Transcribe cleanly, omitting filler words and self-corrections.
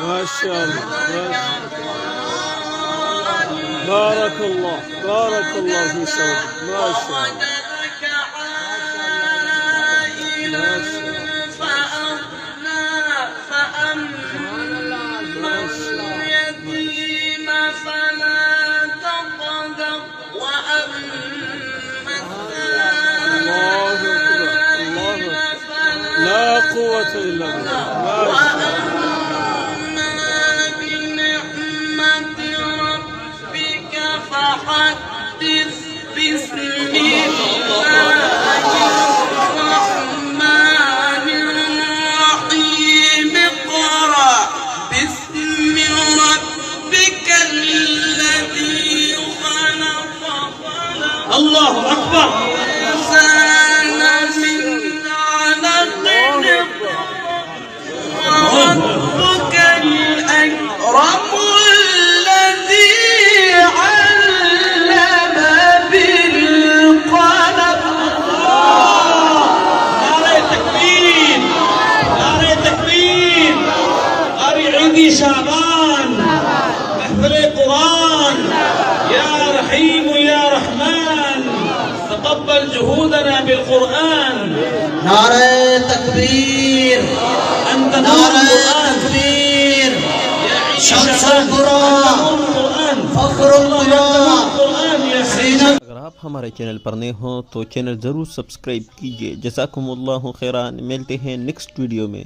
ما شاء الله بارك الله بارك الله في صوتك ما شاء الله ما شاء الله لا قوة إلا بالله وأما بنعمة ربك فحدث بسم الله الرحمن الرحيم اقرأ باسم ربك الذي خلق الله أكبر. وربك الأكرم الذي علم بالقلم. نعرة تكبير نعرة تكبير. قارئ عيدي شعبان محفل القرآن يا رحيم يا رحمن تقبل جهودنا بالقرآن. نعرة تكبير أنت نور نعرة القرآن تكبير يا عيدي شمس شعبان. القرآن نور القرآن فخر القرآن القرآن يا زينب. अगर आप हमारे चैनल पर नए हो तो चैनल ज़रूर सब्सक्राइब कीजिए। जज़ाकुमुल्लाहु खैरान। मिलते हैं नेक्स्ट वीडियो में।